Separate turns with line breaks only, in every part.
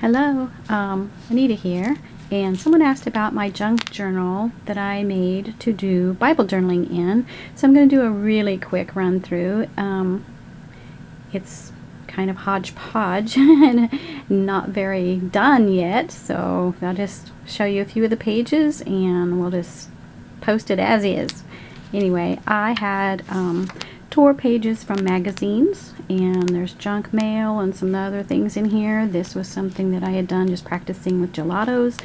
Hello, Anita here, and someone asked about my junk journal that I made to do Bible journaling in. So I'm going to do a really quick run through. It's kind of hodgepodge and not very done yet, so I'll just show you a few of the pages and we'll just post it as is. Anyway, I had tour pages from magazines, and there's junk mail and some other things in here. This was something that I had done just practicing with gelatos,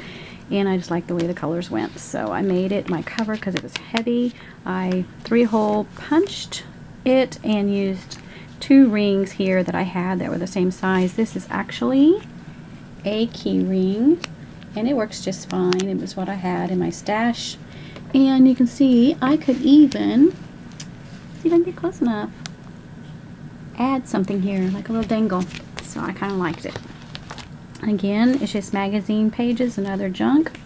and I just liked the way the colors went, so I made it my cover because it was heavy. I 3-hole punched it and used 2 rings here that I had that were the same size. This is actually a key ring, and it works just fine. It was what I had in my stash, and you can see I could even, see if I can get close enough, add something here, like a little dangle. So I kind of liked it. Again, it's just magazine pages and other junk.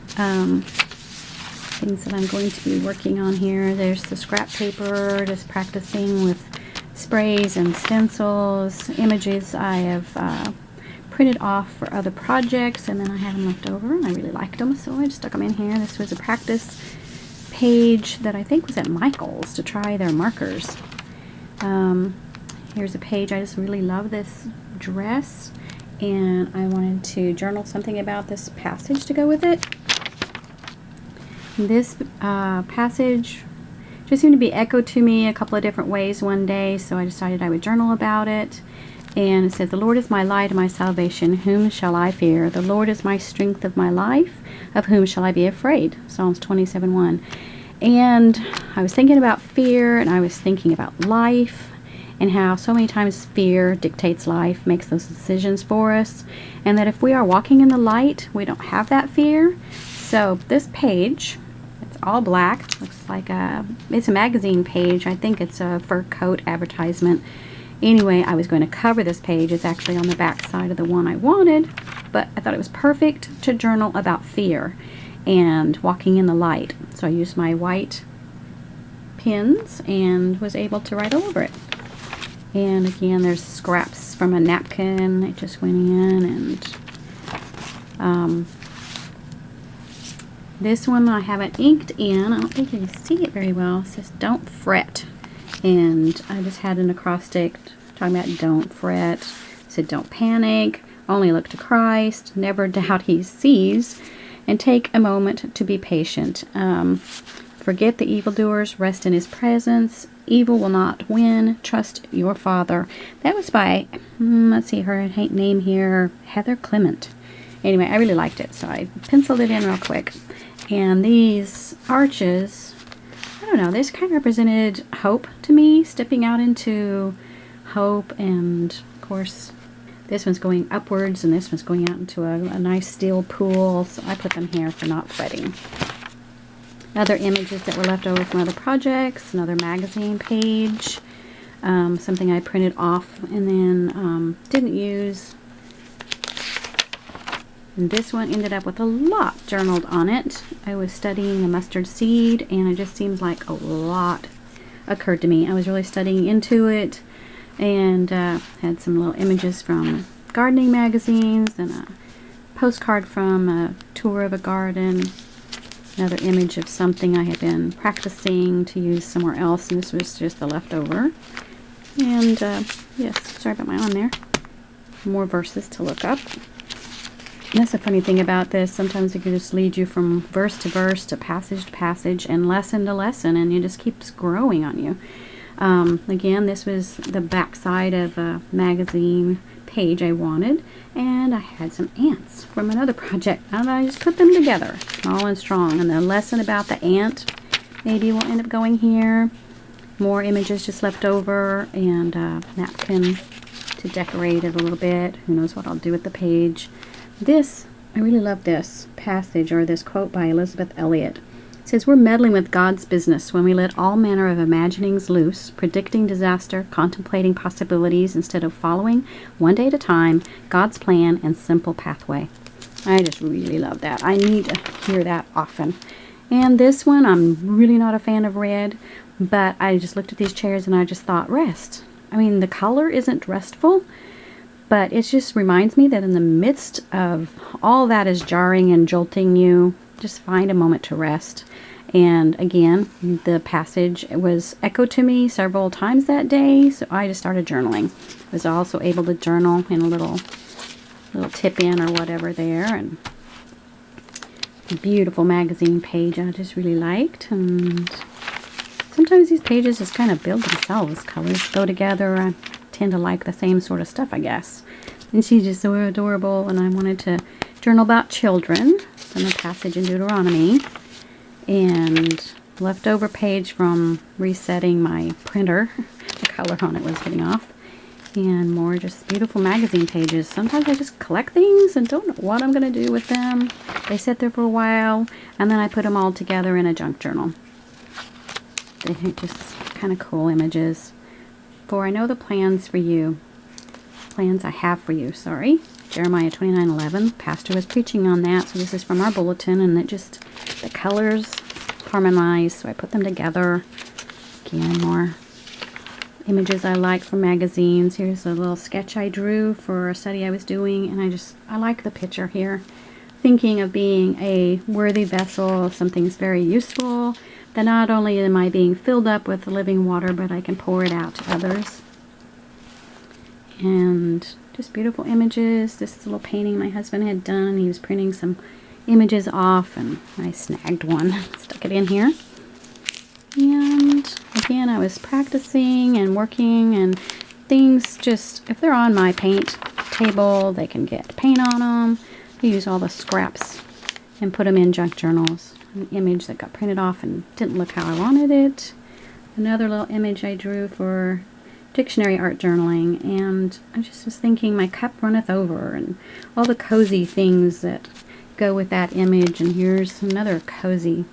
Things that I'm going to be working on here. There's the scrap paper, just practicing with sprays and stencils. Images I have printed off for other projects, and then I had them left over and I really liked them, so I just stuck them in here. This was a practice page that I think was at Michael's to try their markers. Here's a page. I just really love this dress, and I wanted to journal something about this passage to go with it. This passage just seemed to be echoed to me a couple of different ways one day, so I decided I would journal about it. And it says, "The Lord is my light and my salvation, whom shall I fear? The Lord is my strength of my life, of whom shall I be afraid?" Psalms 27:1. And I was thinking about fear, and I was thinking about life, and how so many times fear dictates life, makes those decisions for us, and that if we are walking in the light, we don't have that fear. So this page, it's all black, looks like it's a magazine page. I think it's a fur coat advertisement. Anyway, I was going to cover this page. It's actually on the back side of the one I wanted, but I thought it was perfect to journal about fear and walking in the light. So I used my white pens and was able to write all over it. And again, there's scraps from a napkin. It just went in, and this one I haven't inked in. I don't think you can see it very well. It says "Don't fret," and I just had an acrostic talking about don't fret. It said "Don't panic, only look to Christ, never doubt He sees, and take a moment to be patient. Forget the evildoers, rest in His presence. Evil will not win. Trust your Father." That was by, let's see, her name here, Heather Clement. Anyway, I really liked it, so I penciled it in real quick. And these arches, I don't know, this kind of represented hope to me, stepping out into hope. And of course, this one's going upwards, and this one's going out into a nice steel pool, so I put them here for not fretting. Other images that were left over from other projects, another magazine page, something I printed off and then didn't use. And this one ended up with a lot journaled on it. I was studying the mustard seed, and it just seems like a lot occurred to me. I was really studying into it, and had some little images from gardening magazines and a postcard from a tour of a garden. Another image of something I had been practicing to use somewhere else, and this was just the leftover. And yes, sorry about my arm there. More verses to look up. And that's the funny thing about this. Sometimes it can just lead you from verse to verse, to passage, and lesson to lesson, and it just keeps growing on you. Again, this was the back side of a magazine page I wanted, and I had some ants from another project, and I just put them together, small and strong. And the lesson about the ant maybe will end up going here. More images just left over, and a napkin to decorate it a little bit. Who knows what I'll do with the page. This, I really love this passage, or this quote by Elizabeth Elliot. It says, "We're meddling with God's business when we let all manner of imaginings loose, predicting disaster, contemplating possibilities, instead of following, one day at a time, God's plan and simple pathway." I just really love that. I need to hear that often. And this one, I'm really not a fan of red, but I just looked at these chairs and I just thought, rest. I mean, the color isn't restful, But it just reminds me that in the midst of all that is jarring and jolting you, just find a moment to rest. And again, the passage was echoed to me several times that day, so I just started journaling. I was also able to journal in a little tip-in or whatever there, and a beautiful magazine page I just really liked. And sometimes these pages just kind of build themselves. Colors go together. I tend to like the same sort of stuff, I guess. And she's just so adorable, and I wanted to journal about children from a passage in Deuteronomy. And leftover page from resetting my printer. The color on it was getting off. And more just beautiful magazine pages. Sometimes I just collect things and don't know what I'm going to do with them. They sit there for a while, and then I put them all together in a junk journal. They're just kind of cool images. For I know the plans for you. Plans I have for you, sorry. Jeremiah 29:11. Pastor was preaching on that, so this is from our bulletin, and it just, the colors harmonize, so I put them together. Again, more images I like from magazines. Here's a little sketch I drew for a study I was doing, and I like the picture here. Thinking of being a worthy vessel, something's very useful, that not only am I being filled up with living water, but I can pour it out to others. And just beautiful images. This is a little painting my husband had done. He was printing some images off, and I snagged one, stuck it in here. And again, I was practicing and working, and things just, if they're on my paint table, they can get paint on them. I use all the scraps and put them in junk journals. An image that got printed off and didn't look how I wanted it. Another little image I drew for dictionary art journaling, and I just was thinking my cup runneth over, and all the cozy things that go with that image. And here's another cozy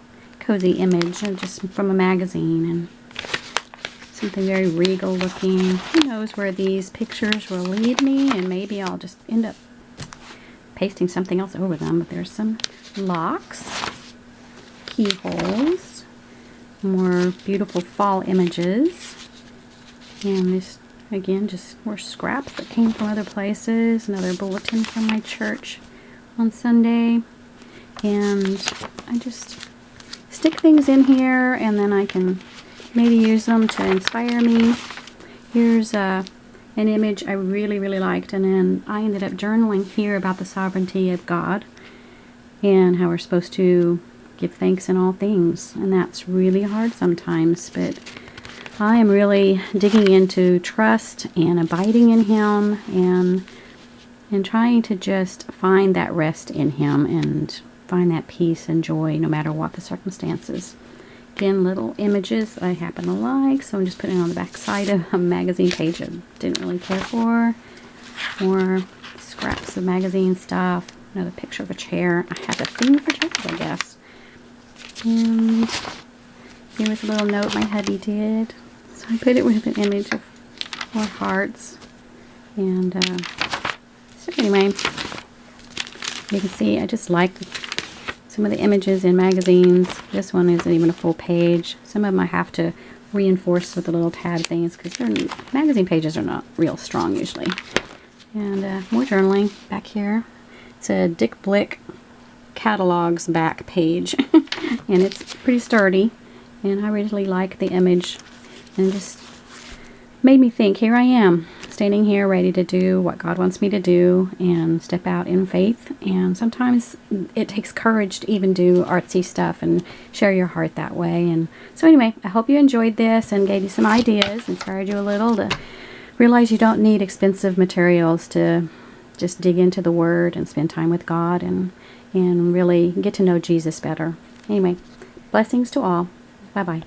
image, just from a magazine, and something very regal looking. Who knows where these pictures will lead me, and maybe I'll just end up pasting something else over them. But there's some locks, keyholes, more beautiful fall images. And this, again, just more scraps that came from other places. Another bulletin from my church on Sunday. And I just stick things in here, and then I can maybe use them to inspire me. Here's an image I really, really liked, and then I ended up journaling here about the sovereignty of God and how we're supposed to give thanks in all things. And that's really hard sometimes, but I am really digging into trust and abiding in Him, and trying to just find that rest in Him and find that peace and joy no matter what the circumstances. Again, little images I happen to like, so I'm just putting it on the back side of a magazine page I didn't really care for. More scraps of magazine stuff. Another picture of a chair. I have a thing for chairs, I guess. And here was a little note my hubby did. So I put it with an image of more hearts. And so anyway, you can see I just like some of the images in magazines. This one isn't even a full page. Some of them I have to reinforce with the little tab things because magazine pages are not real strong usually. And more journaling back here. It's a Dick Blick catalogs back page. And it's pretty sturdy. And I really like the image. And just made me think, here I am, standing here ready to do what God wants me to do and step out in faith. And sometimes it takes courage to even do artsy stuff and share your heart that way. And so anyway, I hope you enjoyed this and gave you some ideas, inspired you a little to realize you don't need expensive materials to just dig into the Word and spend time with God and really get to know Jesus better. Anyway, blessings to all. Bye-bye.